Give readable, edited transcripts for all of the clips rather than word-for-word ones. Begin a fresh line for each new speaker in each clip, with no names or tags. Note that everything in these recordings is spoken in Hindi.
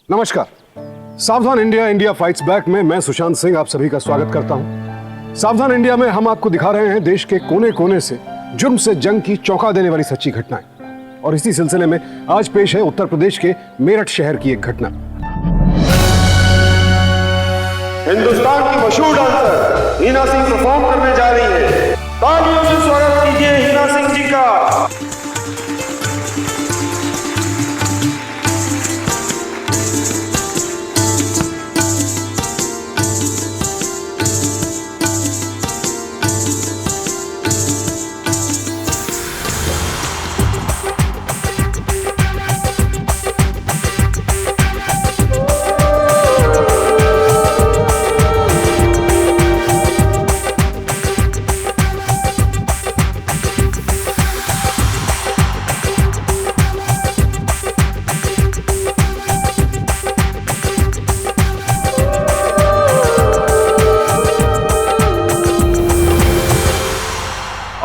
नमस्कार। सावधान इंडिया, इंडिया फाइट्स बैक में मैं सुशांत सिंह आप सभी का स्वागत करता हूं। सावधान इंडिया में हम आपको दिखा रहे हैं देश के कोने कोने से जुर्म से जंग की चौंका देने वाली सच्ची घटनाएं। और इसी सिलसिले में आज पेश है उत्तर प्रदेश के मेरठ शहर की एक घटना।
हिंदुस्तान की मशहूर डांसर हिना सिंह परफॉर्म करने जा रही है। तालियों से स्वागत कीजिए हिना सिंह जी का।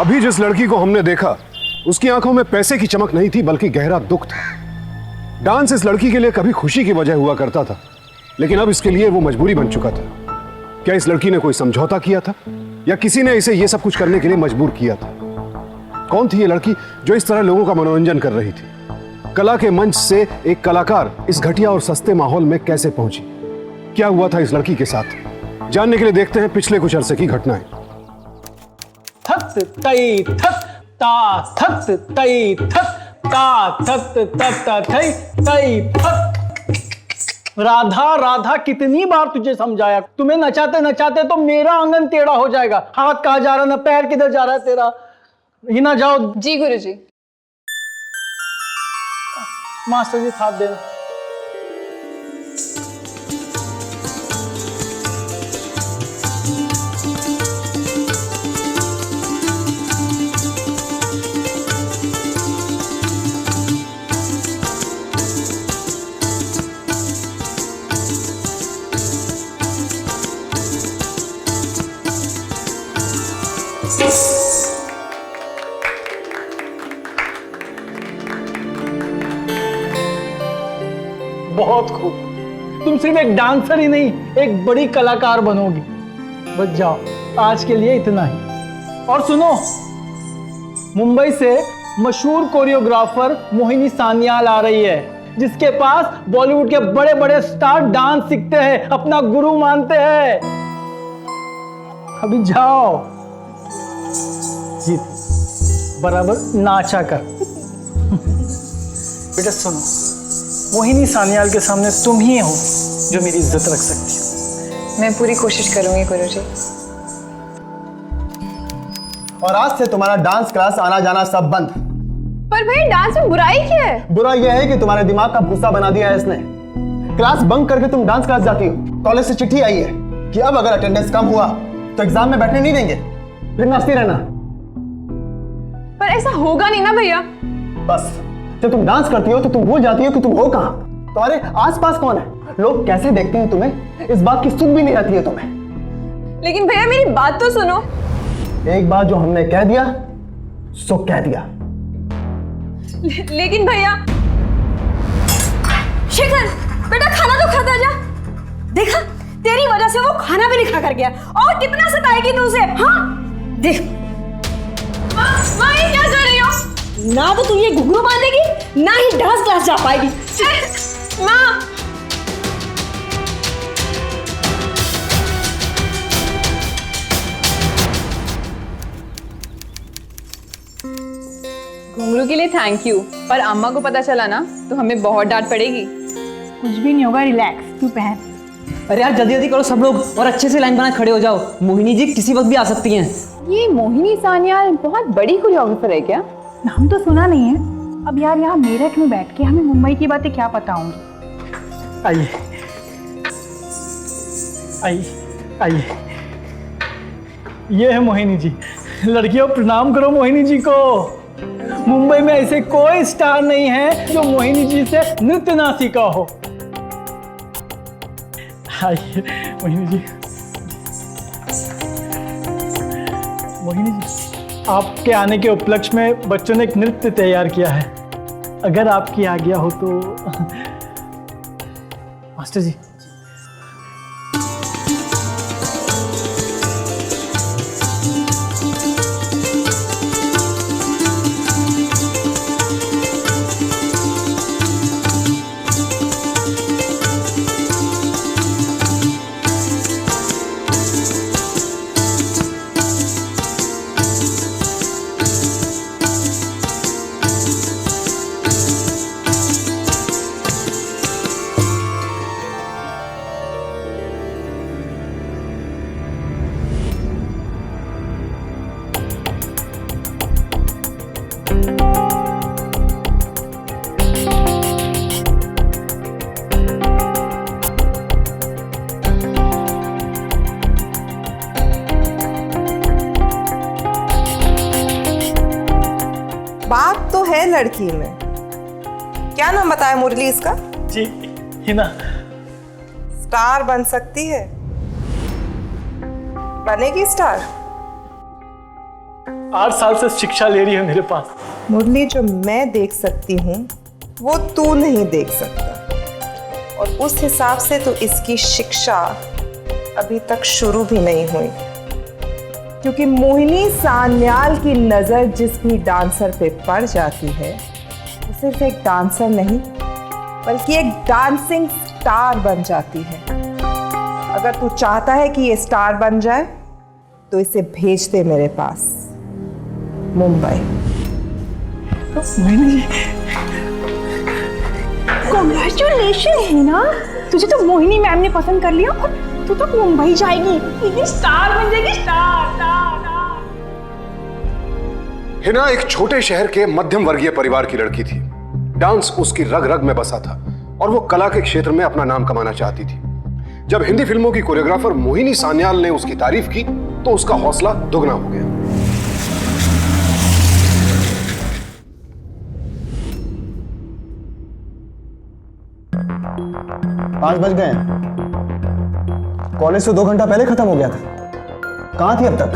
अभी जिस लड़की को हमने देखा उसकी आंखों में पैसे की चमक नहीं थी बल्कि गहरा दुख था। डांस इस लड़की के लिए कभी खुशी की वजह हुआ करता था, लेकिन अब इसके लिए वो मजबूरी बन चुका था। क्या इस लड़की ने कोई समझौता किया था या किसी ने इसे ये सब कुछ करने के लिए मजबूर किया था? कौन थी ये लड़की जो इस तरह लोगों का मनोरंजन कर रही थी? कला के मंच से एक कलाकार इस घटिया और सस्ते माहौल में कैसे पहुंची? क्या हुआ था इस लड़की के साथ? जानने के लिए देखते हैं पिछले कुछ अरसे की घटनाएं।
थक तई थक ता थक तई थक ता थक तत थई तई थक। राधा राधा कितनी बार तुझे समझाया, तुम्हें नचाते नचाते तो मेरा आंगन टेढ़ा हो जाएगा। हाथ कहाँ जा रहा, ना पैर किधर जा रहा है तेरा। हिना जाओ।
जी गुरुजी।
मास्टर जी हाथ देना। बहुत खूब, तुम सिर्फ एक डांसर ही नहीं, एक बड़ी कलाकार बनोगी। बच जाओ, आज के लिए इतना ही। और सुनो, मुंबई से मशहूर कोरियोग्राफर मोहिनी सान्याल आ रही है, जिसके पास बॉलीवुड के बड़े बड़े स्टार डांस सीखते हैं, अपना गुरु मानते हैं। अभी जाओ, जीत बराबर नाचा कर। बेटा सुनो, मोहिनी सान्याल के सामने तुम ही हो जो मेरी इज्जत रख सकती हो।
मैं पूरी कोशिश करूंगी गुरुजी।
और आज से तुम्हारा डांस क्लास आना जाना सब बंद।
पर भाई डांस में बुराई क्या है?
बुरा यह है कि तुम्हारे दिमाग का भूसा बना दिया है इसने। क्लास बंक करके तुम डांस क्लास जाती हो। कॉलेज से चिट्ठी आई है कि अब अगर अटेंडेंस कम हुआ तो एग्जाम में बैठने नहीं देंगे, फिर नाचती रहना।
पर ऐसा होगा नहीं ना भैया।
बस जब तुम डांस करती हो तो तुम भूल जाती हो कि तुम हो कहां, तुम्हारे आसपास कौन है, लोग कैसे देखते हैं तुम्हें, इस बात की सुध भी नहीं रहती है तुम्हें।
लेकिन भैया मेरी बात तो सुनो।
एक बार जो हमने कह दिया सो कह दिया।
लेकिन भैया।
शिखर बेटा, खाना तो खाता जा। देखा, तेरी वजह से वो खाना भी नहीं खा कर गया, और कितना सताएगी तू उसे। हाँ देख,
माँ ये क्या कर रही हो?
ना तो तू ये घुंघरू बांधेगी, ना ही डांस क्लास जा पाएगी।
माँ घुंघरू के लिए थैंक यू, पर अम्मा को पता चला ना तो हमें बहुत डांट पड़ेगी।
कुछ भी नहीं होगा, रिलैक्स, तू पहन।
अरे यार जल्दी जल्दी करो सब लोग, और अच्छे से लाइन बना खड़े हो जाओ। मोहिनी जी किसी वक्त भी आ सकती हैं।
ये मोहिनी सान्याल बहुत बड़ी कोरियोग्राफर है क्या?
नाम तो सुना नहीं है। अब यार यहाँ मेरठ में बैठ के हमें मुंबई की बातें क्या पता होंगी।
आइए आइए आइए, ये है मोहिनी जी। लड़कियों प्रणाम करो मोहिनी जी को। मुंबई में ऐसे कोई स्टार नहीं है जो मोहिनी जी से नृत्य ना सीखा हो। आइए मोहिनी जी। मोहिनी जी, आपके आने के उपलक्ष्य में बच्चों ने एक नृत्य तैयार किया है, अगर आपकी आज्ञा हो तो। मास्टर जी।
बात तो है लड़की में। क्या नाम बताया मुरली इसका?
जी हिना।
स्टार बन सकती है, बनेगी स्टार।
8 साल से शिक्षा ले रही है मेरे पास।
मुरली जो मैं देख सकती हूँ वो तू नहीं देख सकता, और उस हिसाब से तो इसकी शिक्षा अभी तक शुरू भी नहीं हुई, क्योंकि मोहिनी सान्याल की नजर जिस भी डांसर पे पड़ जाती है वो सिर्फ एक डांसर नहीं बल्कि एक डांसिंग स्टार बन जाती है। अगर तू चाहता है कि ये स्टार बन जाए तो इसे भेज दे मेरे पास, मुंबई।
कॉन्ग्रेचुलेशन है ना, तुझे तो मोहिनी मैम ने पसंद कर लिया और तू तो मुंबई जाएगी, एक स्टार बन जाएगी, स्टार स्टार स्टार।
हिना एक छोटे शहर के मध्यम वर्गीय परिवार की लड़की थी। डांस उसकी रग रग में बसा था और वो कला के क्षेत्र में अपना नाम कमाना चाहती थी। जब हिंदी फिल्मों की कोरियोग्राफर मोहिनी सान्याल ने उसकी तारीफ की तो उसका हौसला दुगना हो गया।
5 बज गए हैं। कॉलेज तो 2 घंटा पहले खत्म हो गया था। कहाँ थी अब तक?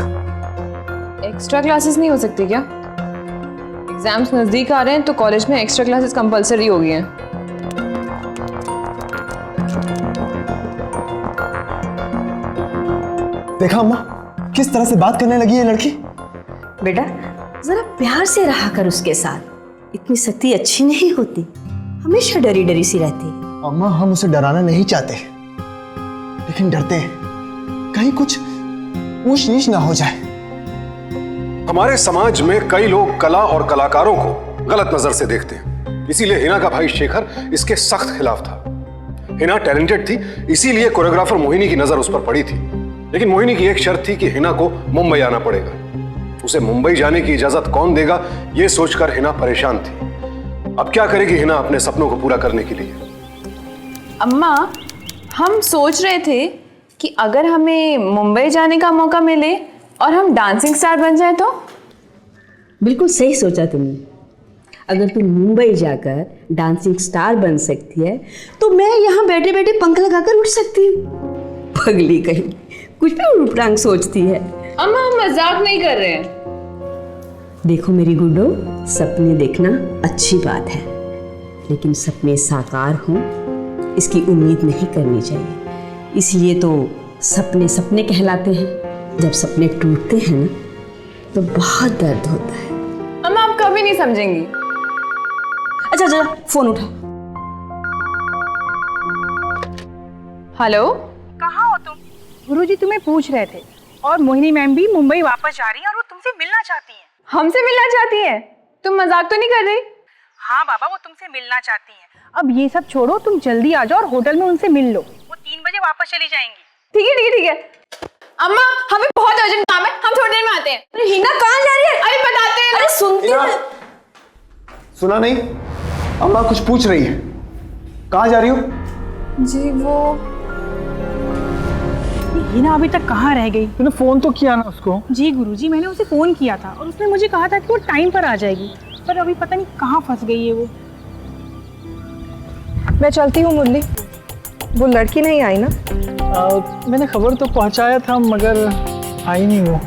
एक्स्ट्रा क्लासेस नहीं हो सकती क्या? एग्जाम्स नजदीक आ रहे हैं तो कॉलेज में एक्स्ट्रा क्लासेस कंपलसरी हो गई हैं।
देखा अम्मा किस तरह से बात करने लगी है लड़की।
बेटा जरा प्यार से रहा कर उसके साथ, इतनी सख्ती अच्छी नहीं होती, हमेशा डरी डरी सी रहती है।
अम्मा हम उसे डराना नहीं चाहते, लेकिन डरते हैं कहीं कुछ ऊंच नीच ना हो जाए।
हमारे समाज में कई लोग कला और कलाकारों को गलत नजर से देखते हैं, इसीलिए हिना का भाई शेखर इसके सख्त खिलाफ था। हिना टैलेंटेड थी, इसीलिए कोरियोग्राफर मोहिनी की नजर उस पर पड़ी थी, लेकिन मोहिनी की एक शर्त थी कि हिना को मुंबई आना पड़ेगा। उसे मुंबई जाने की इजाजत कौन देगा, यह सोचकर हिना परेशान थी। अब क्या करेगी हिना अपने सपनों को पूरा करने के लिए?
अम्मा, हम सोच रहे थे कि अगर हमें मुंबई जाने का मौका मिले और हम डांसिंग स्टार बन जाए तो?
बिल्कुल सही सोचा तुमने। अगर तुम मुंबई जाकर डांसिंग स्टार बन सकती है तो मैं यहाँ बैठे बैठे पंख लगाकर उठ सकती हूँ। पगली कहीं, कुछ भी उलट सोचती है।
अम्मा हम मजाक नहीं कर रहे हैं।
देखो मेरी गुड्डो, सपने देखना अच्छी बात है, लेकिन सपने साकार हों इसकी उम्मीद नहीं करनी चाहिए। इसलिए तो सपने सपने कहलाते हैं। जब सपने टूटते हैं ना तो बहुत दर्द होता है।
अम्मा आप कभी नहीं समझेंगी।
अच्छा जरा फोन उठा।
हेलो,
कहाँ हो तुम? गुरुजी तुम्हें पूछ रहे थे और मोहिनी मैम भी मुंबई वापस जा रही हैं और वो तुमसे मिलना चाहती हैं।
हमसे मिलना चाहती है? तुम मजाक तो नहीं कर रही?
हाँ बाबा, वो तुमसे मिलना चाहती हैं। अब ये सब छोड़ो, तुम जल्दी आ जाओ और होटल में उनसे मिल लो। वो 3 बजे वापस चली जाएंगी।
ठीक है ठीक है ठीक है। अम्मा हमें बहुत अर्जेंट काम है, हम थोड़ी देर में आते हैं।
अरे हिना कहाँ जा रही है?
अरे बताते हैं।
अरे सुनती है?
सुना नहीं? अम्मा कुछ पूछ रही है। कहाँ जा रही हो?
जी वो
हिना अभी तक कहाँ रह गई?
तूने फोन तो किया ना उसको?
जी गुरुजी, मैंने उसे फोन किया था और उसने मुझे कहा था कि वो टाइम पर आ जाएगी, पर अभी पता नहीं कहाँ फंस गई है वो।
मैं चलती हूँ मुरली, वो लड़की नहीं आई ना?
मैंने खबर तो पहुंचाया था मगर आई नहीं वो।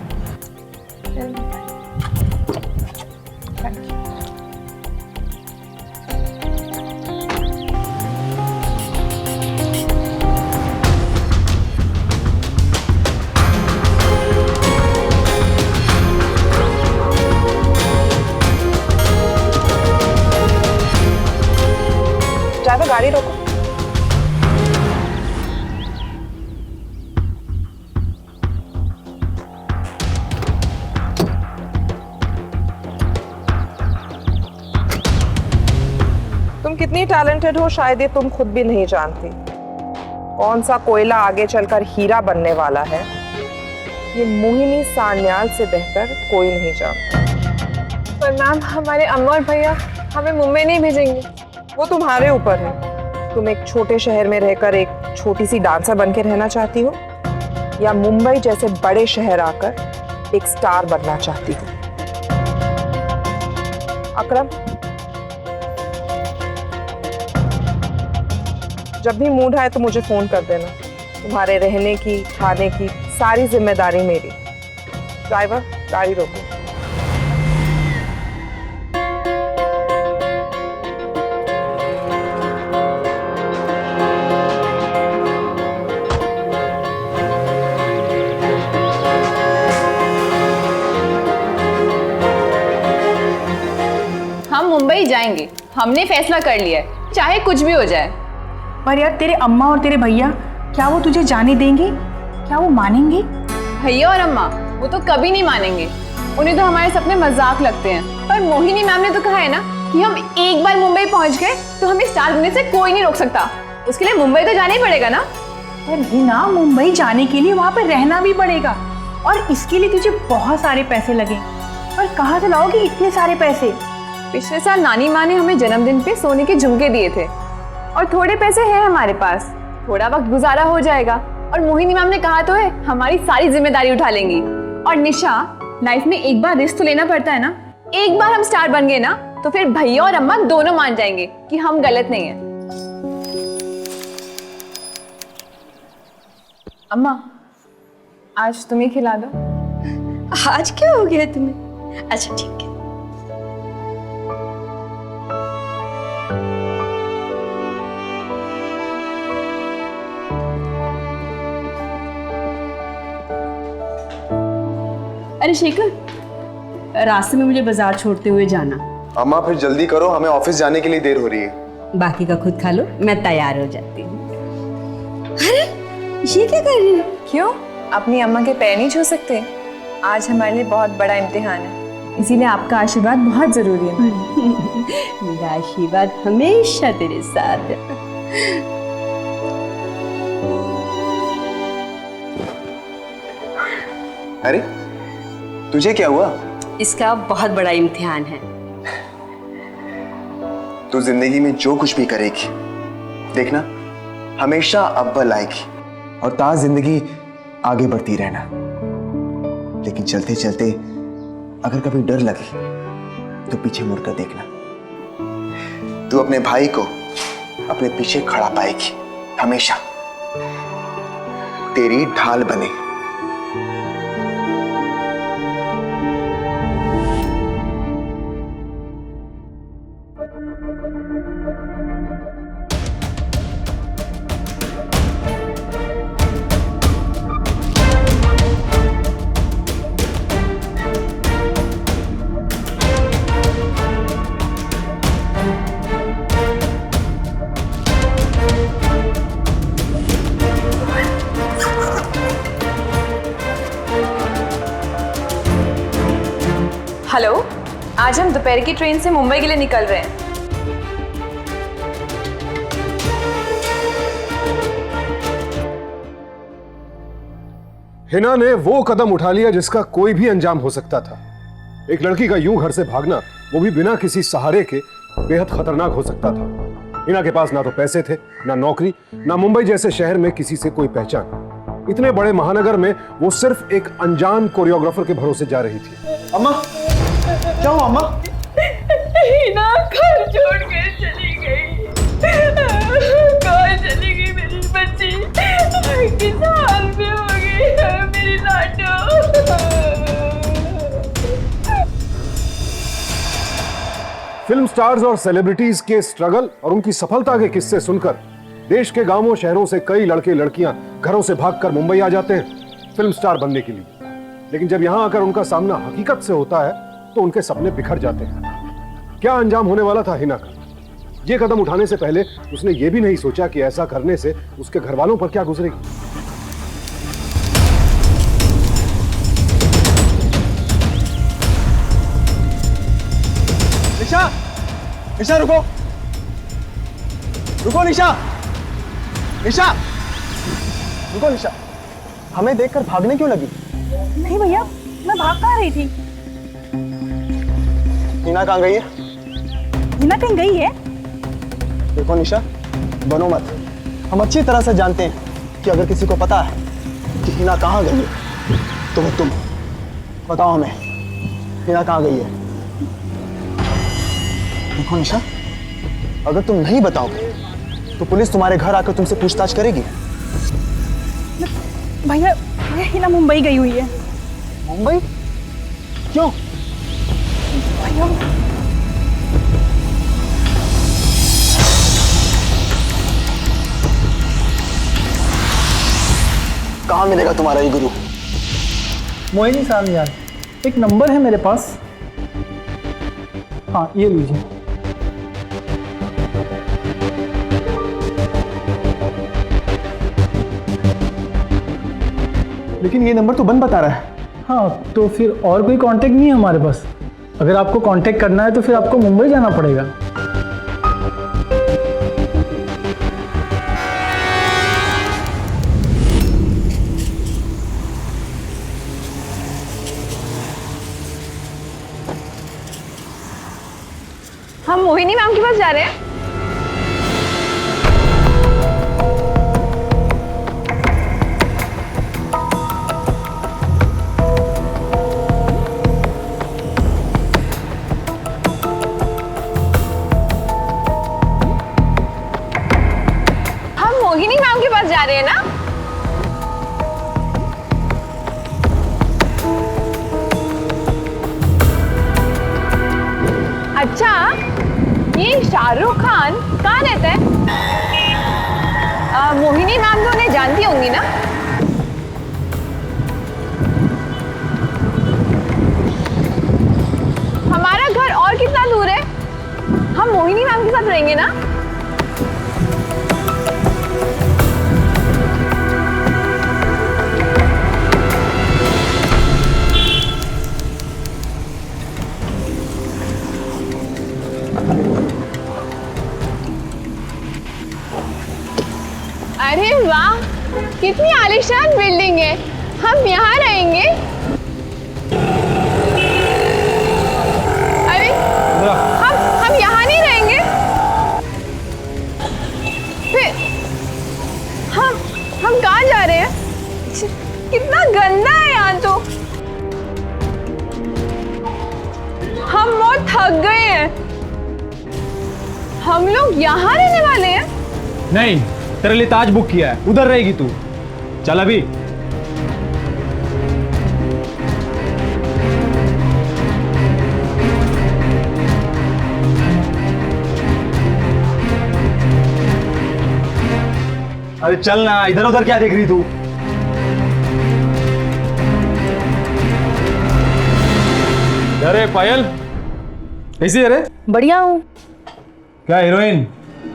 कितनी टैलेंटेड हो शायद ये तुम खुद भी नहीं जानती। कौन सा कोयला आगे चलकर हीरा बनने वाला है ये मोहिनी सान्याल से बेहतर कोई नहीं जानता।
पर मैम हमारे अम्मा और भैया हमें मुंबई नहीं भेजेंगे।
वो तुम्हारे ऊपर है। तुम एक छोटे शहर में रहकर एक छोटी सी डांसर बन के रहना चाहती हो या मुंबई जैसे बड़े शहर आकर एक स्टार बनना चाहती हो? अकरम, जब भी मूड आए तो मुझे फोन कर देना। तुम्हारे रहने की, खाने की सारी जिम्मेदारी मेरी। ड्राइवर, गाड़ी रोको।
हम मुंबई जाएंगे, हमने फैसला कर लिया है, चाहे कुछ भी हो जाए।
पर यार तेरे अम्मा और तेरे भैया क्या वो तुझे जाने देंगे? क्या वो मानेंगे?
भैया और अम्मा वो तो कभी नहीं मानेंगे। उन्हें तो हमारे सपने मजाक लगते हैं। पर मोहिनी मैम ने तो कहा है ना कि हम एक बार मुंबई पहुंच गए तो हमें स्टार बनने से कोई नहीं रोक सकता। उसके लिए मुंबई तो जाना ही पड़ेगा ना।
पर हिना, मुंबई जाने के लिए वहां पर रहना भी पड़ेगा और इसके लिए तुझे बहुत सारे पैसे लगेंगे। और कहाँ से लाओगी इतने सारे पैसे?
पिछले साल नानी माँ ने हमें जन्मदिन पे सोने के झुमके दिए थे और थोड़े पैसे हैं हमारे पास। थोड़ा वक्त गुजारा हो जाएगा और मोहिनी मैम ने कहा तो है हमारी सारी जिम्मेदारी उठा लेंगी। और निशा, लाइफ में एक बार रिस्क तो लेना पड़ता है ना। एक बार हम स्टार बन गए ना तो फिर भैया और अम्मा दोनों मान जाएंगे कि हम गलत नहीं है। अम्मा, आज तुम्हें खिला दो।
आज क्या हो गया तुम्हें? अच्छा ठीक है। अरे शेखर, रास्ते में मुझे बाजार छोड़ते हुए जाना।
अम्मा फिर जल्दी करो, हमें ऑफिस जाने के लिए देर हो रही है।
बाकी का खुद खा लो, मैं तैयार हो जाती हूँ। अरे ये क्या कर रही हो?
क्यों, अपनी अम्मा के पैर नहीं छू सकते? आज हमारे लिए बहुत बड़ा इम्तिहान है, इसीलिए आपका आशीर्वाद बहुत जरूरी है।
मेरा आशीर्वाद हमेशा तेरे साथ है।
अरे तुझे क्या हुआ?
इसका बहुत बड़ा इम्तिहान है।
तू जिंदगी में जो कुछ भी करेगी, देखना हमेशा अव्वल आएगी और ताज जिंदगी आगे बढ़ती रहना। लेकिन चलते चलते अगर कभी डर लगे तो पीछे मुड़कर देखना। तू अपने भाई को अपने पीछे खड़ा पाएगी, हमेशा तेरी ढाल बने।
हेलो, आज हम दोपहर की ट्रेन से मुंबई के लिए निकल रहे हैं।
हिना ने वो कदम उठा लिया जिसका कोई भी अंजाम हो सकता था। एक लड़की का यूं घर से भागना, वो भी बिना किसी सहारे के, बेहद खतरनाक हो सकता था। हिना के पास ना तो पैसे थे, ना नौकरी, ना मुंबई जैसे शहर में किसी से कोई पहचान। इतने बड़े महानगर में वो सिर्फ एक अनजान कोरियोग्राफर के भरोसे जा रही थी।
अम्मा क्या हुआ? अम्मा
हिना घर छोड़ के चली गई। कहाँ चली गई मेरी बच्ची? किस हाल में हो गई मेरी लाडो?
फिल्म स्टार्स और सेलिब्रिटीज के स्ट्रगल और उनकी सफलता के किस्से सुनकर देश के गांवों शहरों से कई लड़के लड़कियां घरों से भागकर मुंबई आ जाते हैं फिल्म स्टार बनने के लिए। लेकिन जब यहां आकर उनका सामना हकीकत से होता है तो उनके सपने बिखर जाते हैं। क्या अंजाम होने वाला था हिना का? ये कदम उठाने से पहले उसने ये भी नहीं सोचा कि ऐसा करने से उसके घर वालों पर क्या गुजरेगी।
निशा, निशा रुको। रुको निशा, निशा, रुको निशा, हमें देखकर भागने क्यों लगी?
नहीं भैया, मैं भाग कहाँ रही थी?
हिना कहाँ गई है?
हिना कहीं गई है?
देखो निशा, बनो मत। हम अच्छी तरह से जानते हैं कि अगर किसी को पता है कि हिना कहाँ गई है तो वो तुम। बताओ हमें, हिना कहाँ गई है? देखो निशा, अगर तुम नहीं बताओगे तो पुलिस तुम्हारे घर आकर तुमसे पूछताछ करेगी।
भैया, हिना मुंबई गई हुई है।
मुंबई? क्यों?
भैया,
कहाँ मिलेगा तुम्हारा ये गुरु?
मोहिनी साहब यार, एक नंबर है मेरे पास। हाँ, ये लीजिए।
लेकिन ये नंबर तो बंद बता रहा है।
हाँ, तो फिर और कोई कांटेक्ट नहीं है हमारे पास। अगर आपको कांटेक्ट करना है तो फिर आपको मुंबई जाना पड़ेगा।
हम मोहिनी मैम के पास जा रहे हैं। हम मोहिनी मैम के पास जा रहे हैं ना? अच्छा, ये शाहरुख खान कहाँ रहता है? मोहिनी मैम तो उन्हें जानती होंगी ना? हमारा घर और कितना दूर है? हम मोहिनी मैम के साथ रहेंगे ना? अरे वाह, कितनी आलीशान बिल्डिंग है। हम यहाँ रहेंगे? अरे हम यहाँ नहीं रहेंगे? फिर हम कहाँ जा रहे हैं? कितना गंदा है यहाँ तो। हम बहुत थक गए हैं। हम लोग यहाँ रहने वाले हैं?
नहीं, तेरे लिए ताज बुक किया है, उधर रहेगी तू। चल अभी। अरे चल ना, इधर उधर क्या देख रही तू? अरे पायल, कैसी है रे?
बढ़िया हूँ।
क्या हीरोइन?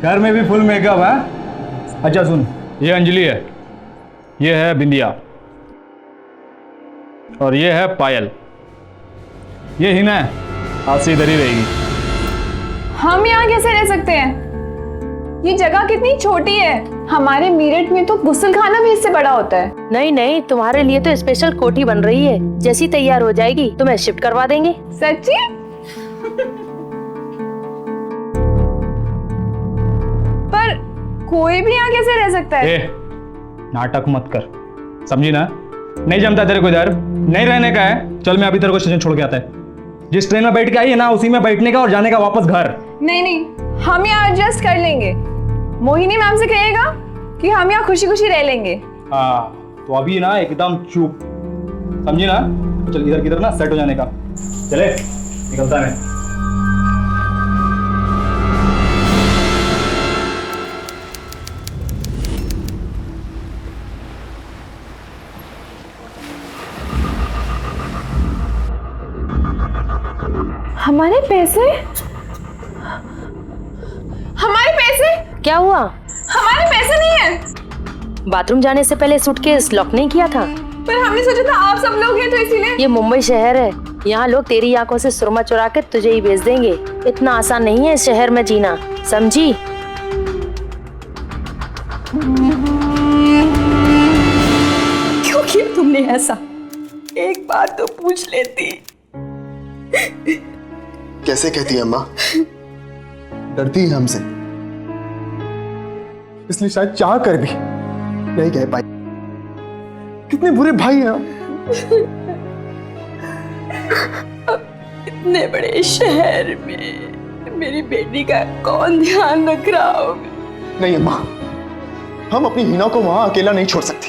घर में भी फुल मेकअप है? अच्छा सुन, ये अंजलि है, ये है बिंदिया, और ये है पायल, ये हिना है। आज से इधर ही रहेगी।
हम यहाँ कैसे रह सकते हैं? ये जगह कितनी छोटी है। हमारे मेरठ में तो गुस्लखाना भी इससे बड़ा होता है।
नहीं नहीं, तुम्हारे लिए तो स्पेशल कोठी बन रही है। जैसी तैयार हो जाएगी तुम्हें शिफ्ट करवा देंगे।
सच्ची? पर कोई भी यहाँ कैसे रह सकता है?
नाटक मत कर, समझी ना? नहीं जमता तेरे को इधर, नहीं रहने का है। चल मैं अभी तेरे को स्टेशन छोड़ के आता है। जिस ट्रेन में बैठ के आई है ना, उसी में बैठने का और जाने का वापस घर।
नहीं नहीं, हम यहाँ एडजस्ट कर लेंगे। मोहिनी मैम से कहिएगा कि हम यहाँ खुशी खुशी रह लेंगे।
हाँ, तो अभी ना एकदम चुप, समझी ना? चल इधर किधर ना सेट हो जाने का। चले, निकलता है।
हमारे पैसे? हमारे पैसे?
क्या हुआ?
हमारे पैसे नहीं है।
बाथरूम जाने से पहले सूटकेस लॉक नहीं किया था?
पर हमने सोचा था आप सब लोग हैं तो इसीलिए।
ये मुंबई शहर है, यहाँ लोग तेरी आंखों से सुरमा चुरा के तुझे ही भेज देंगे। इतना आसान नहीं है इस शहर में जीना, समझी?
क्यों किया तुमने ऐसा? एक बात तो पूछ लेती।
कैसे कहती है अम्मा? डरती है हमसे, इसलिए शायद चाह कर भी नहीं कह पाई। कितने बुरे भाई हैं हम।
इतने बड़े शहर में मेरी बेटी का कौन ध्यान रख रहा होगा?
नहीं अम्मा, हम अपनी हीना को वहां अकेला नहीं छोड़ सकते।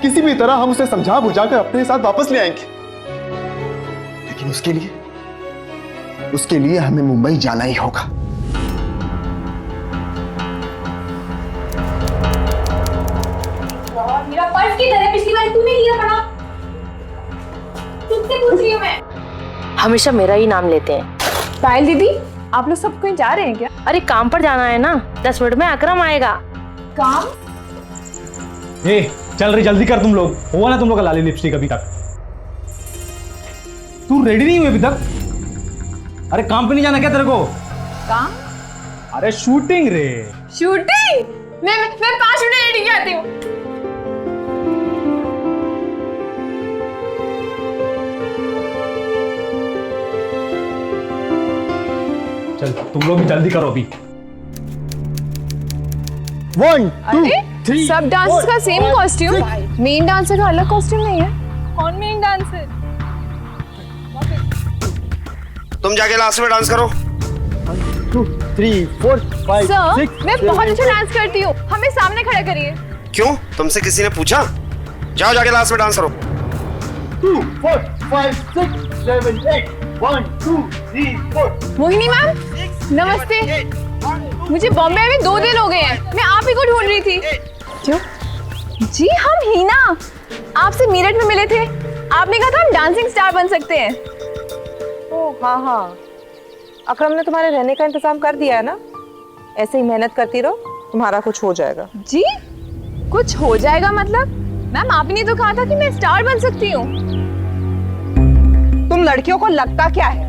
किसी भी तरह हम उसे समझा बुझाकर अपने साथ वापस ले आएंगे, लेकिन उसके लिए हमें मुंबई जाना ही होगा।
मेरा पर्स किधर है? पिछली बार तूने लिया पड़ा। तुझसे पूछ रही हूँ मैं।
हमेशा मेरा ही नाम लेते हैं।
पायल दीदी, आप लोग सब कहीं जा रहे हैं क्या?
अरे काम पर जाना है ना, 10 मिनट में अकरम आएगा।
काम?
ए चल रही, जल्दी कर तुम लोग। हुआ ना तुम लोग का लाली लिपस्टिक अभी तक? तू रेडी नहीं हुई अभी तक? अरे काम पे नहीं जाना क्या तेरे को?
काम?
अरे शूटिंग रे।
शूटिंग? मैं 5 मिनट रेडी आती हूँ।
चल तुम लोग भी जल्दी करो अभी।
1 2 3
सब डांसर्स का सेम कॉस्ट्यूम, मेन डांसर का अलग कॉस्ट्यूम नहीं है। कौन मेन डांसर?
तुम जाके लास्ट में डांस करो।
2 3 4 5
सर,
6
मैं बहुत अच्छा डांस करती हूँ, हमें सामने खड़ा करिए।
क्यों, तुमसे किसी ने पूछा? जाओ जाके लास्ट में डांस करो।
2 4 5 6 7 8 1 2 3 4।
मोहिनी मैम, नमस्ते। मुझे बॉम्बे में 2 दिन हो गए हैं, मैं आप ही को ढूंढ रही थी। क्यों? जी हम हीना, आपसे मीरठ में मिले थे। आपने कहा था हम डांसिंग स्टार बन सकते हैं।
ओह हाँ, अकरम ने तुम्हारे रहने का इंतजाम कर दिया है ना? ऐसे ही मेहनत करती रहो, तुम्हारा कुछ हो जाएगा।
जी कुछ हो जाएगा मतलब? मैम आपने तो कहा था कि मैं स्टार बन सकती हूँ।
तुम लड़कियों को लगता क्या है,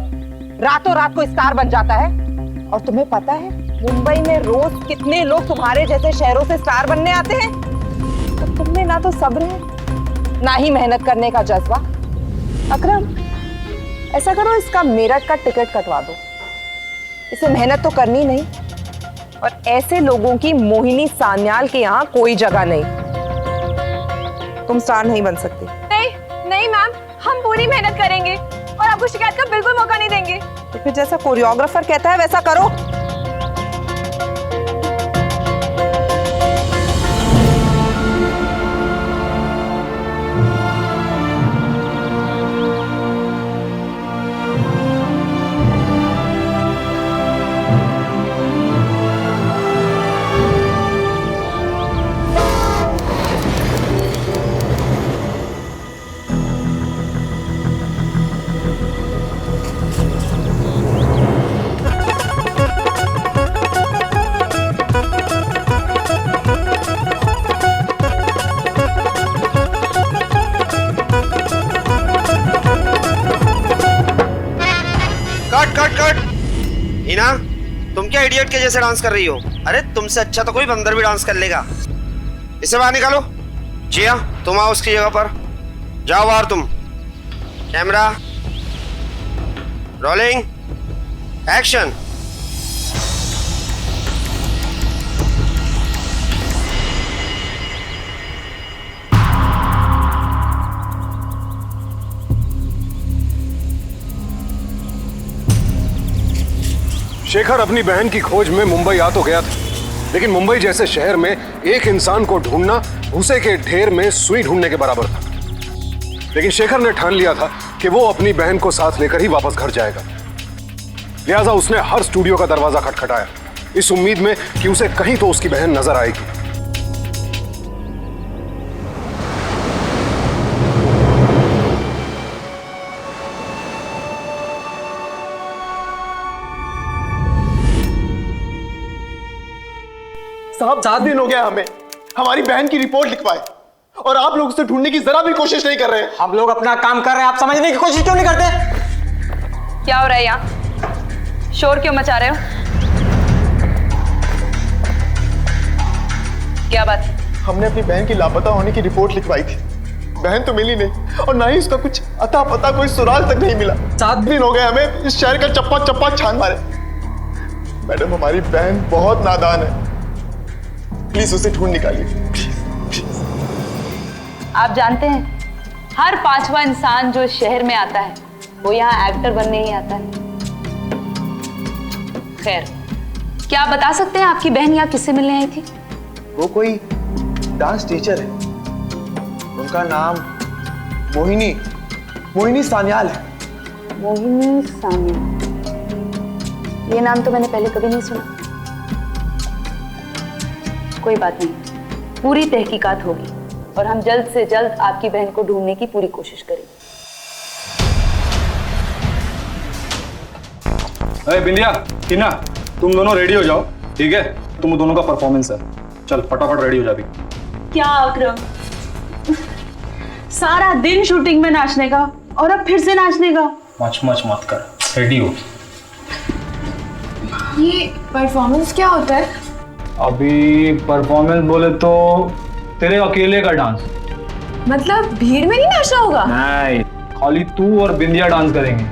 रातों रात को स्टार बन जाता है? और तुम्हें पता है मुंबई में रोज कितने लोग तुम्हारे जैसे शहरों से स्टार बनने आते हैं? तो तुमने ना तो सब्र है, ना ही मेहनत करने का जज्बा। अकरम, ऐसा करो, इसका मेरठ का टिकट कटवा दो। इसे मेहनत तो करनी नहीं, और ऐसे लोगों की मोहिनी सान्याल के यहाँ कोई जगह नहीं। तुम स्टार नहीं बन सकती।
नहीं मैम, हम पूरी मेहनत करेंगे और आपको शिकायत का बिल्कुल मौका नहीं देंगे।
तो फिर जैसा कोरियोग्राफर कहता है वैसा करो।
हीना, तुम क्या इडियट के जैसे डांस कर रही हो? अरे तुमसे अच्छा तो कोई बंदर भी डांस कर लेगा। इसे बाहर निकालो। जिया, तुम आओ उसकी जगह पर। जाओ बाहर तुम। Camera rolling, action.
शेखर अपनी बहन की खोज में मुंबई आ तो गया था, लेकिन मुंबई जैसे शहर में एक इंसान को ढूंढना भूसे के ढेर में सुई ढूंढने के बराबर था। लेकिन शेखर ने ठान लिया था कि वो अपनी बहन को साथ लेकर ही वापस घर जाएगा। लिहाजा उसने हर स्टूडियो का दरवाजा खटखटाया, इस उम्मीद में कि उसे कहीं तो उसकी बहन नजर आएगी।
साहब 7 दिन हो गया हमें हमारी बहन की रिपोर्ट लिखवाए, और आप लोग उसे ढूंढने की जरा भी कोशिश नहीं कर रहे हैं।
हम लोग अपना काम कर रहे हैं, आप समझने की कोशिश क्यों नहीं करते?
क्या हो रहा है यहाँ? शोर क्यों मचा रहे हो? क्या बात?
हमने अपनी बहन की लापता होने की रिपोर्ट लिखवाई थी। बहन तो मिली नहीं और ना ही उसका कुछ अता पता कोई सुराग तक नहीं मिला। 7 दिन हो गए हमें इस शहर का चप्पा चप्पा छान मारे। मैडम हमारी बहन बहुत नादान है, प्लीज उसे ढूंढ निकालिए।
आप जानते हैं, हर 5वां इंसान जो इस शहर में आता है वो यहाँ एक्टर बनने ही आता है। खैर, क्या आप बता सकते हैं आपकी बहन यहाँ किससे मिलने आई थी?
वो कोई डांस टीचर है, उनका नाम मोहिनी सान्याल है।
मोहिनी सान्याल, ये नाम तो मैंने पहले कभी नहीं सुना। कोई बात नहीं, पूरी तहकीकात होगी और हम जल्द से जल्द आपकी बहन को ढूंढने की पूरी कोशिश करेंगे।
अरे बिंदिया, टीना, तुम दोनों रेडी हो जाओ, ठीक है? तुम दोनों का परफॉर्मेंस है। चल फटाफट रेडी हो जा भी।
क्या अकरम, सारा दिन शूटिंग में नाचने का और अब फिर से नाचने का?
मच मत कर, रेडी हो।
ये परफॉर्मेंस क्या होता है?
अभी परफॉर्मेंस बोले तो तेरे अकेले का डांस।
मतलब भीड़ में नहीं नाचना होगा?
नहीं, खाली तू और बिंदिया डांस करेंगे।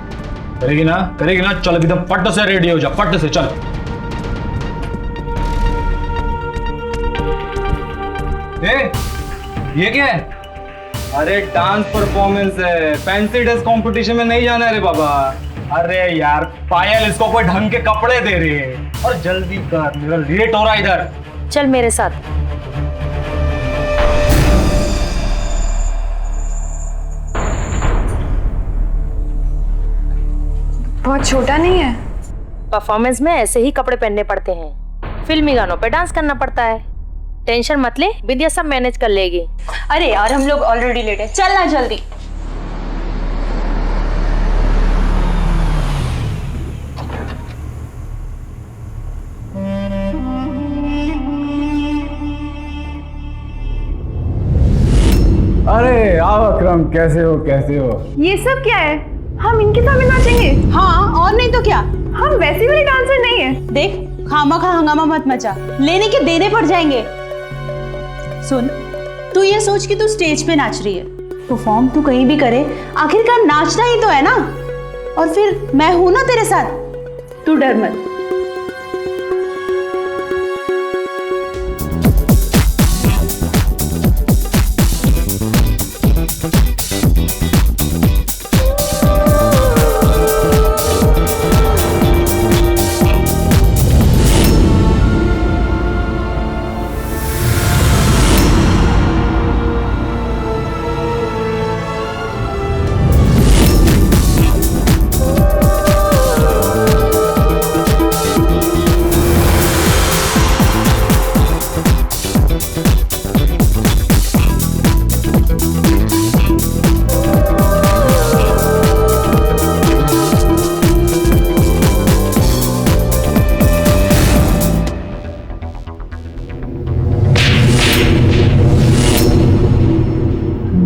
करेगी ना? चल एकदम पट से रेडी हो जा, पट से चल। ये क्या है? अरे डांस परफॉर्मेंस है, फैंसी ड्रेस कंपटीशन में नहीं जाना है रे बाबा। अरे यार पायल, इसको कोई ढंग के कपड़े दे रहे हैं और जल्दी कर, मेरा लेट हो रहा है इधर।
चल मेरे साथ।
बहुत छोटा नहीं है?
परफॉर्मेंस में ऐसे ही कपड़े पहनने पड़ते हैं, फिल्मी गानों पे डांस करना पड़ता है। टेंशन मत ले, विद्या सब मैनेज कर लेगी।
अरे यार हम लोग ऑलरेडी लेट है, चल ना जल्दी।
अरे आओ अकरम, कैसे हो?
ये सब क्या है? हम इनके सामने नाचेंगे?
हाँ और नहीं तो क्या।
हम वैसी वाली डांसर नहीं है।
देख, खामखा हंगामा मत मचा, लेने के देने पड़ जाएंगे। सुन, तू ये सोच कि तू स्टेज पे नाच रही है, परफॉर्म तू कहीं भी करे, आखिरकार नाचना ही तो है ना। और फिर मैं हूं ना तेरे साथ, तू डर मत।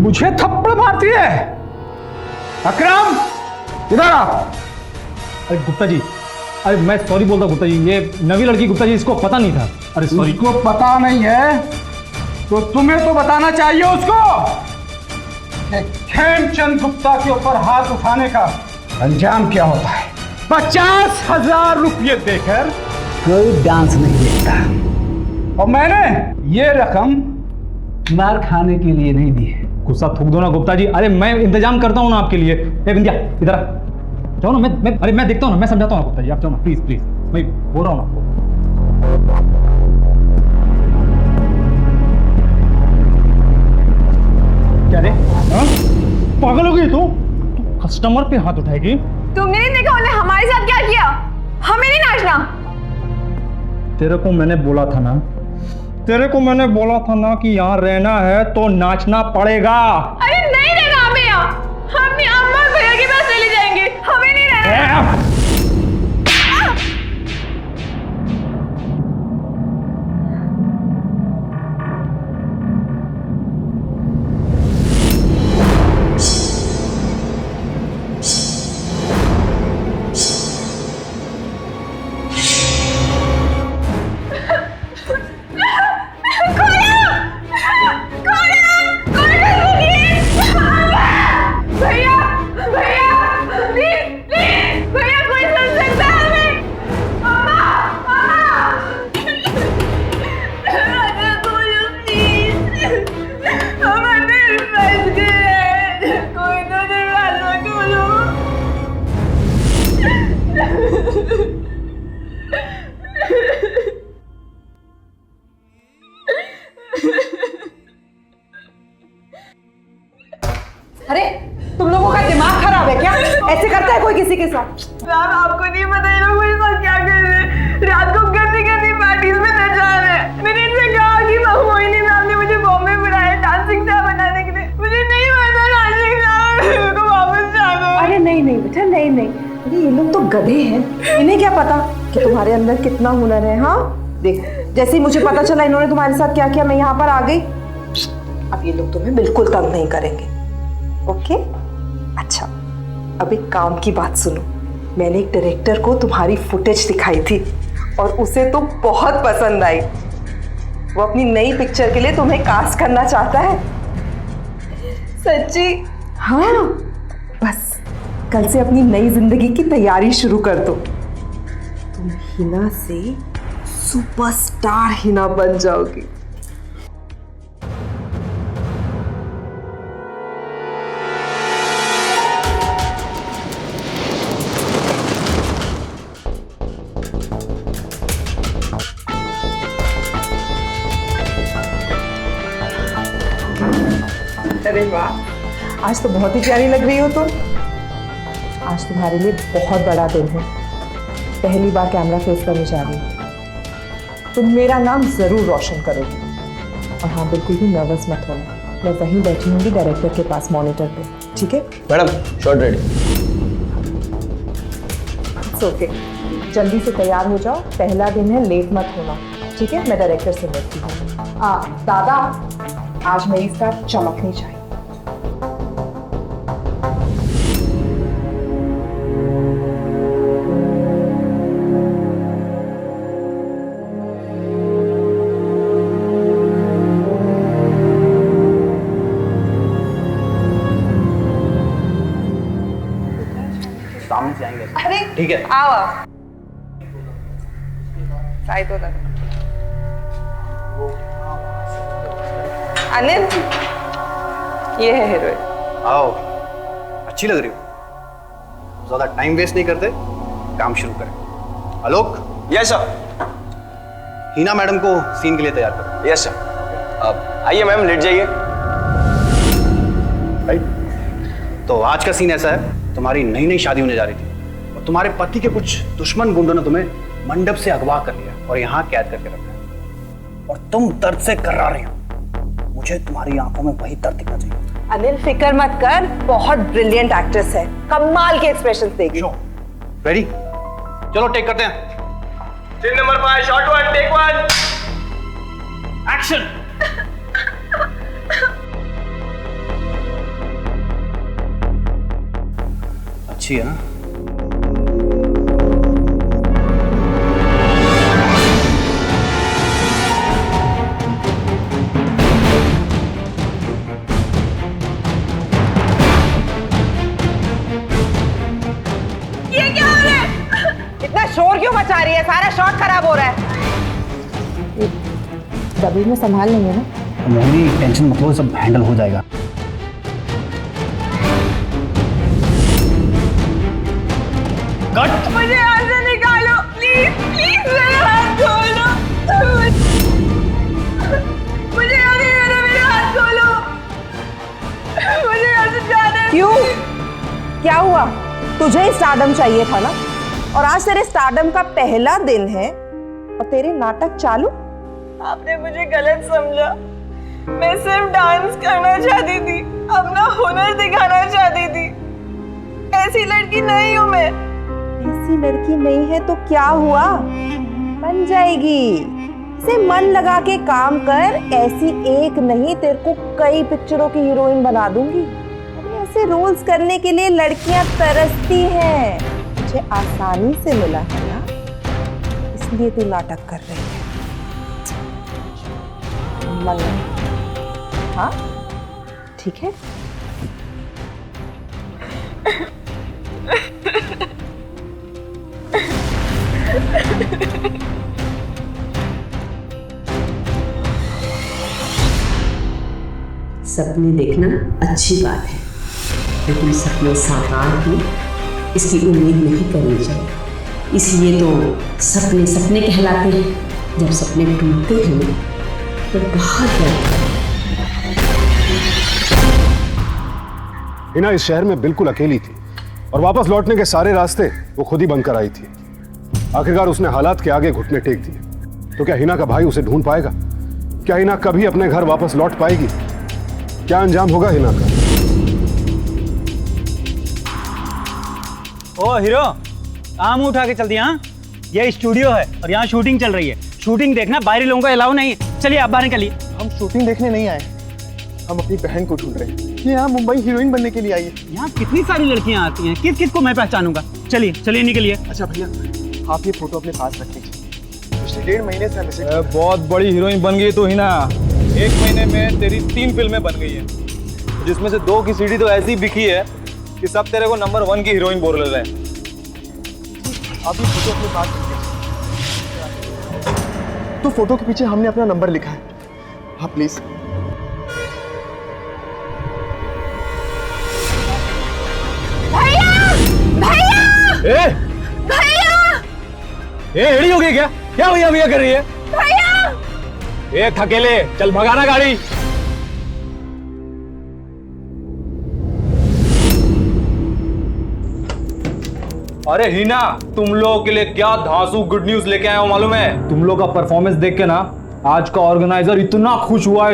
मुझे थप्पड़ मारती है? अकरम इधर आ।
अरे गुप्ता जी, अरे मैं सॉरी बोलता गुप्ता जी, ये नवी लड़की गुप्ता जी, इसको पता नहीं था। अरे सॉरी।
उसको पता नहीं है तो तुम्हें तो बताना चाहिए उसको। खेमचंद गुप्ता के ऊपर हाथ उठाने का अंजाम क्या होता है? 50,000 रुपये देकर कोई डांस नहीं देखता। और मैंने ये रकम मार खाने के लिए नहीं दी है।
गुस्सा थूक दो ना गुप्ता जी। अरे मैं इंतजाम करता हूँ ना आपके लिए। ए बिंदिया इधर आ, जाओ ना। मैं देखता हूँ ना, मैं समझाता हूँ गुप्ता जी, आप जाओ ना प्लीज। मैं बोल रहा हूँ आपको। क्या रे, पागल हो गई तू? कस्टमर पे हाथ उठाएगी?
तुमने नहीं देखा उन्हें हमारे साथ क्या किया? हमें नहीं नाचना।
तेरे को मैंने बोला था ना कि यहाँ रहना है तो नाचना पड़ेगा।
अरे नहीं रहना हमें यहाँ, हम यहाँ अम्मा और भैया के पास चले जाएंगे, हमें नहीं रहना।
साथ?
मैम आपको नहीं पता ये लोग मेरे साथ क्या कर रहे हैं। रात को गंदी गंदी पार्टीज में नचा रहे हैं। मैंने इनसे कहा कि मोहिनी मैम ने मुझे बॉम्बे बुलाया डांसिंग स्टार बनाने के लिए। मुझे नहीं पता डांसिंग स्टार, मेरे को वापस जाना है।
अरे नहीं नहीं बेटा, नहीं नहीं, अरे ये लोग तो गधे हैं, इन्हें क्या पता कि तुम्हारे अंदर कितना हुनर है। हाँ देख, जैसे ही मुझे पता चला इन्होंने तुम्हारे साथ क्या किया, मैं यहाँ पर आ गई। अब ये लोग तुम्हें बिल्कुल तंग नहीं करेंगे, ओके? अच्छा, अब एक काम की बात सुनो। मैंने एक डायरेक्टर को तुम्हारी फुटेज दिखाई थी और उसे तो बहुत पसंद आई। वो अपनी नई पिक्चर के लिए तुम्हें कास्ट करना चाहता है।
सच्ची?
हाँ, बस कल से अपनी नई जिंदगी की तैयारी शुरू कर दो। तुम हिना से सुपरस्टार हिना बन जाओगी। अरे वाह, आज तो बहुत ही प्यारी लग रही हो तुम। आज तुम्हारे लिए बहुत बड़ा दिन है। पहली बार कैमरा फेस करने जा रही हो। तुम मेरा नाम जरूर रोशन करोगी। और हाँ, बिल्कुल भी नर्वस मत होना। मैं वहीं बैठी होंगी डायरेक्टर के पास मॉनिटर पे, ठीक है?
Madam shot ready.
ओके, जल्दी से तैयार हो जाओ। पहला दिन है, लेट मत होना, ठीक है? मैं डायरेक्टर से मिलती हूँ। दादा, आज मेरी स्टार चमकनी चाहिए।
सामने से आएंगे।
अरे
ठीक है,
आओ आओ। साइड हो दादा। अनिल, ये है हीरोइन।
आओ, अच्छी लग रही हो। ज्यादा टाइम वेस्ट नहीं करते, काम शुरू करें। Alok.
Yes sir.
Hina madam को सीन के लिए तैयार करो।
Yes sir. अब आइए मैम, लेट जाइए।
राइट। तो आज का सीन ऐसा है, तुम्हारी नई नई शादी होने जा रही थी और तुम्हारे पति के कुछ दुश्मन गुंडों ने तुम्हें मंडप से अगवा कर लिया और यहाँ कैद करके रखा और तुम दर्द से कर्रा रही हो। मुझे तुम्हारी आंखों में वही दर्द दिखना चाहिए।
अनिल, फिक्र मत कर, बहुत ब्रिलियंट एक्ट्रेस है, कमाल के एक्सप्रेशंस देगी।
रेडी? चलो टेक करते हैं।
Scene number 5, shot 1, take 1,
action. अच्छी है ना?
ये क्या हो रहा है?
इतना शोर क्यों मचा रही है? सारा शॉट खराब हो रहा है। डबल में संभाल लेंगे ना?
मोहिनी, टेंशन मत लो, सब हैंडल हो जाएगा। कट।
मुझे यहाँ से निकालो प्लीज, प्लीज मेरे हाथ खोलो। मुझे यहाँ नहीं रहना, मेरे हाथ खोलो। मुझे यहाँ से जाना है।
क्यों? क्या हुआ? तुझे ही स्टारडम चाहिए था ना? और आज तेरे स्टारडम का पहला दिन है और तेरे नाटक चालू।
आपने मुझे गलत समझा। मैं सिर्फ डांस करना चाहती थी, अपना हुनर दिखाना चाहती थी। ऐसी लड़की नहीं हूँ मैं।
ऐसी लड़की नहीं है तो क्या हुआ? बन जाएगी। इसे मन लगा के काम कर। ऐसी एक नहीं, तेरे को कई पिक्चरों की हीरोइन बना दूंगी। अरे ऐसे रोल्स करने के लिए लड़कियां तरसती हैं। मुझे आसानी से मिला है ना, इसलिए तू नाटक कर रही है। मन नहीं। हाँ ठीक है।
सपने देखना अच्छी बात है, लेकिन सपने साकार हों इसकी उम्मीद नहीं करनी चाहिए। इसलिए तो सपने सपने कहलाते हैं। जब सपने टूटते हैं तो बहुत दर्द है।
हिना इस शहर में बिल्कुल अकेली थी और वापस लौटने के सारे रास्ते वो खुद ही बंद कर आई थी। आखिरकार उसने हालात के आगे घुटने टेक दिए। तो क्या हिना का भाई उसे ढूंढ पाएगा? क्या हिना कभी अपने घर वापस लौट पाएगी? क्या अंजाम होगा हिना का?
ओ हीरो, कहाँ मुंह उठा के चल दिया? हाँ, ये स्टूडियो है और यहाँ शूटिंग चल रही है। शूटिंग देखना बाहरी लोगों को अलाउ नहीं है। चलिए आप बाहर निकलिए।
हम शूटिंग देखने नहीं आए, हम अपनी बहन को ढूंढ रहे हैं। ये यहाँ मुंबई हीरोइन बनने के लिए आई है।
यहाँ कितनी सारी लड़कियाँ आती हैं, किस किस को मैं पहचानूंगा? चलिए चलिए निकलिए।
अच्छा भैया, आप ये फोटो अपने पास रख लीजिए। पिछले 1.5 महीने से हम इसे
बहुत बड़ी हीरोइन बन गई तो हिना। 1 महीने में तेरी 3 फिल्में बन गई हैं, जिसमें से 2 की सीडी तो ऐसी बिकी है कि सब तेरे को नंबर 1 की हीरोइन बोल रहे हैं।
आप ये फोटो अपने पास रख लीजिए। तो फोटो के पीछे हमने अपना नंबर लिखा है। हाँ प्लीज।
ए एड़ी हो गई क्या? क्या भैया भैया कर रही है? भैया! एक थकेले, चल भगाना गाड़ी। अरे हिना, तुम लोगों के लिए क्या धांसू गुड न्यूज लेके आया हूं मालूम है? तुम लोग का परफॉर्मेंस देख के ना आज का ऑर्गेनाइजर इतना खुश हुआ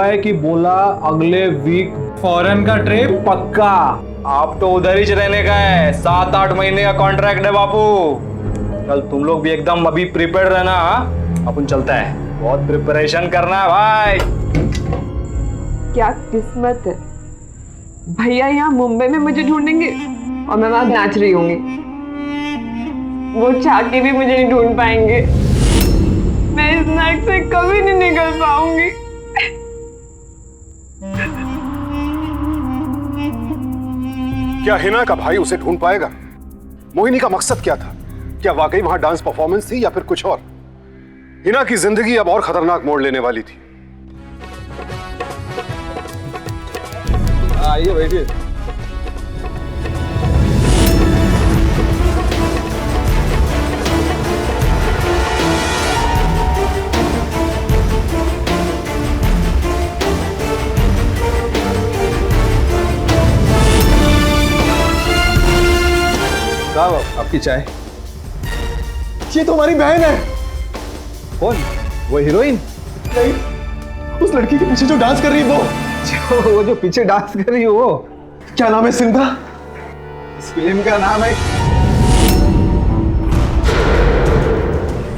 है कि बोला अगले वीक फॉरेन का ट्रिप पक्का। आप तो उधर ही रहने का है। 7-8 महीने का कॉन्ट्रैक्ट है बापू। कल तुम लोग भी एकदम अभी प्रिपेयर रहना। अपन चलता है, बहुत प्रिपरेशन करना है भाई।
क्या किस्मत है, भैया यहाँ मुंबई में मुझे ढूंढेंगे और मैं वहां नाच रही होंगी। वो चाह के भी मुझे नहीं ढूंढ पाएंगे। मैं इस नाक से कभी नहीं निकल पाऊंगी।
क्या हिना का भाई उसे ढूंढ पाएगा? मोहिनी का मकसद क्या था? क्या वाकई वहां डांस परफॉर्मेंस थी या फिर कुछ और? हिना की जिंदगी अब और खतरनाक मोड़ लेने वाली थी।
आइए बैठिए।
आपकी चाय। ये तो हमारी बहन है।
कौन? वो हीरोइन?
नहीं, उस लड़की के पीछे जो डांस कर रही है
वो जो पीछे डांस कर रही है वो।
क्या नाम है सिंधा?
इस फिल्म का नाम है।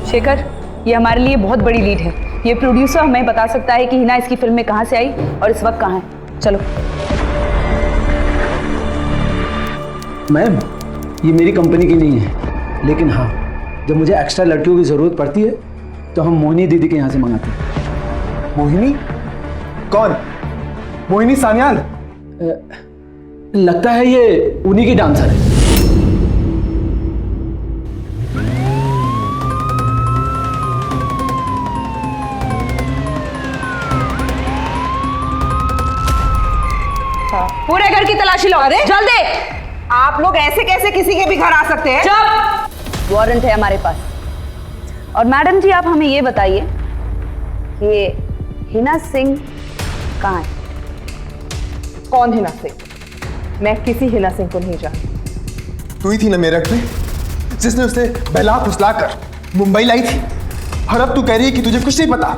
शेखर, ये हमारे लिए बहुत बड़ी लीड है। ये प्रोड्यूसर हमें बता सकता है कि हिना इसकी फिल्म में कहाँ से आई और इस वक्त कहाँ है। चलो।
मैम, ये मेरी कंपनी की नहीं है, लेकिन हाँ, जब मुझे एक्स्ट्रा लड़कियों की ज़रूरत पड़ती है तो हम मोहिनी दीदी के यहाँ से मंगाते हैं।
मोहिनी? कौन? मोहिनी सान्याल?
लगता है ये उन्हीं की डांसर है।
पूरे घर की तलाशी लो। अरे जल्दी! आप लोग ऐसे कैसे किसी के भी घर आ सकते हैं?
चुप! वारंट है हमारे पास। और मैडम जी, आप हमें ये बताइए कि हिना सिंह कहाँ है?
कौन हिना सिंह? मैं किसी हिना सिंह को नहीं जानती।
तू ही थी ना मेरठ में जिसने उसे बहला फुसला कर मुंबई लाई थी, और अब तू कह रही है कि तुझे कुछ नहीं पता।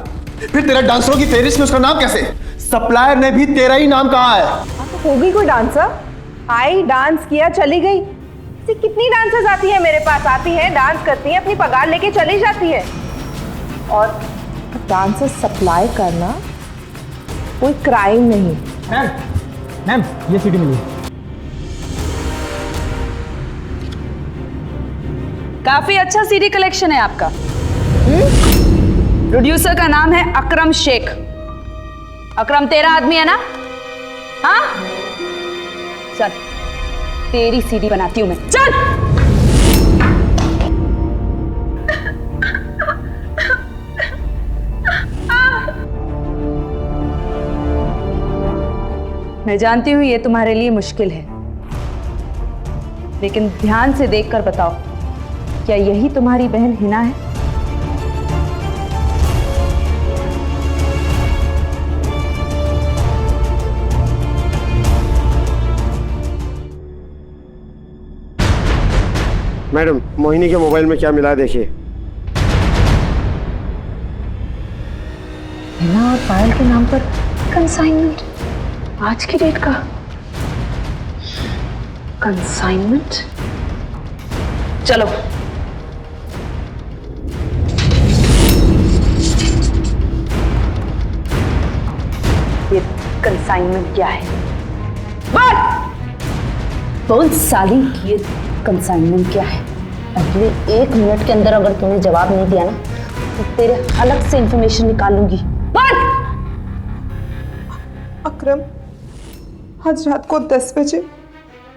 फिर तेरा डांसरों की फेरिस्त में उसका नाम कैसे? सप्लायर ने भी तेरा ही नाम कहा है।
होगी कोई डांसर, आई डांस किया चली गई। कितनी डांसर्स आती है मेरे पास, आती है डांस करती है, अपनी पगार लेके चली जाती है। और डांसर सप्लाई करना कोई क्राइम नहीं।
मैम, ये सीडी मिली।
काफी अच्छा सीडी कलेक्शन है आपका। प्रोड्यूसर का नाम है अकरम शेख। अकरम तेरा आदमी है ना? हाँ, चल तेरी सीडी बनाती हूं मैं। चल। मैं जानती हूं ये तुम्हारे लिए मुश्किल है, लेकिन ध्यान से देखकर बताओ, क्या यही तुम्हारी बहन हिना है?
मैडम, मोहिनी के मोबाइल में क्या मिला है देखिए।
हिना और पायल के नाम पर कंसाइनमेंट, आज की डेट का कंसाइनमेंट। चलो ये कंसाइनमेंट क्या है?
बोल साली, ये कंसाइनमेंट क्या है? अगले 1 मिनट के अंदर अगर तूने जवाब नहीं दिया ना तो तेरे हलक से इंफॉर्मेशन निकाल लूंगी।
अकरम, आज रात को 10 बजे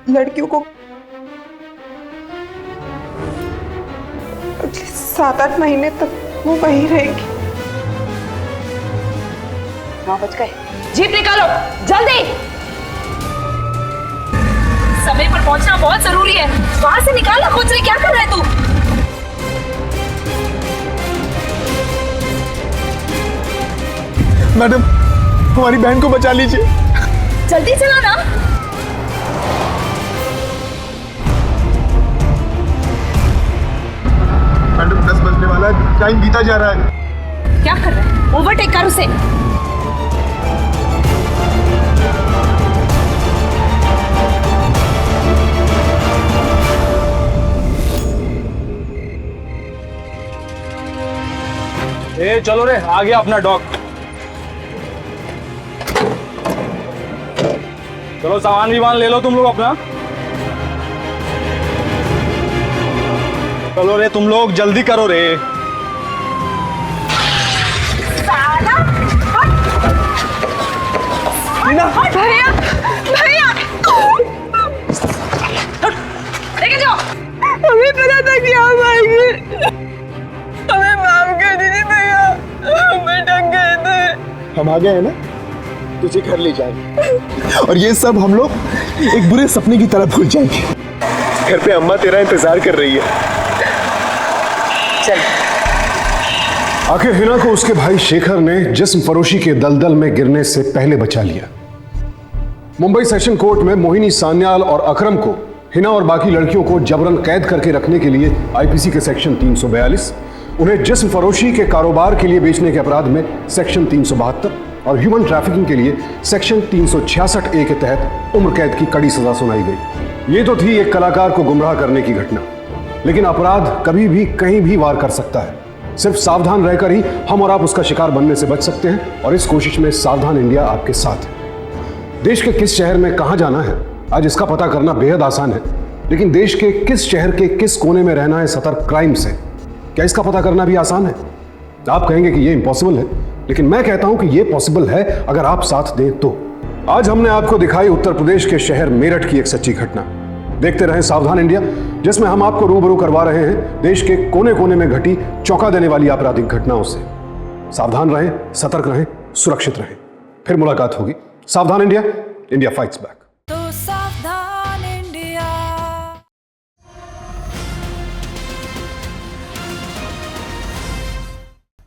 लड़कियों को अगले 7-8 महीने तक वो वहीं रहेगी।
9 बज गए, जीप निकालो जल्दी। समय पर पहुंचना बहुत जरूरी है। वहां से निकाल ना, खोज रही, क्या कर रहा है तू?
मैडम, हमारी बहन को बचा लीजिए।
जल्दी चला ना।
मैडम 10 बजने वाला है, टाइम बीता जा रहा है।
क्या कर रहा है? ओवरटेक कर उसे।
ए चलो रे, आ गया अपना डॉग। चलो सामान विमान ले लो तुम लोग अपना। चलो रे तुम लोग, जल्दी करो रे।
भैया भैया लेके जाओ। हमें पता था कि आप आएंगे, हमें माफ कर दीजिए भैया, हमें डर गए थे।
हम आ गए हैं ना, तुझे घर ले जाएंगे और ये सब हम लोग एक बुरे सपने की तरह भूल जाएंगे। घर पे अम्मा तेरा इंतजार कर रही है।
आखिर हिना को उसके भाई शेखर ने जिस्म फरोशी के दलदल में गिरने से पहले बचा लिया। मुंबई सेशन कोर्ट में मोहिनी सान्याल और अकरम को हिना और बाकी लड़कियों को जबरन कैद करके रखने के लिए आईपीसी के सेक्शन 342, उन्हें जिस्म फरोशी के कारोबार के लिए बेचने के अपराध में सेक्शन 372 और ह्यूमन ट्रैफिकिंग के लिए सेक्शन 366A के तहत उम्र कैद की कड़ी सजा सुनाई गई। ये तो थी एक कलाकार को गुमराह करने की घटना, लेकिन अपराध कभी भी कहीं भी वार कर सकता है। सिर्फ सावधान रहकर ही हम और आप उसका शिकार बनने से बच सकते हैं, और इस कोशिश में सावधान इंडिया आपके साथ है। देश के किस शहर में कहां जाना है, आज इसका पता करना बेहद आसान है, लेकिन देश के किस शहर के किस कोने में रहना है सतर्क क्राइम से, क्या इसका पता करना भी आसान है? आप कहेंगे कि यह इम्पॉसिबल है, लेकिन मैं कहता हूं कि यह पॉसिबल है अगर आप साथ दें तो। आज हमने आपको दिखाई उत्तर प्रदेश के शहर मेरठ की एक सच्ची घटना। देखते रहें सावधान इंडिया, जिसमें हम आपको रूबरू करवा रहे हैं देश के कोने कोने में घटी चौंका देने वाली आपराधिक घटनाओं से। सावधान रहें, सतर्क रहें, सुरक्षित रहें। फिर मुलाकात होगी। सावधान इंडिया, इंडिया फाइट्स बैक।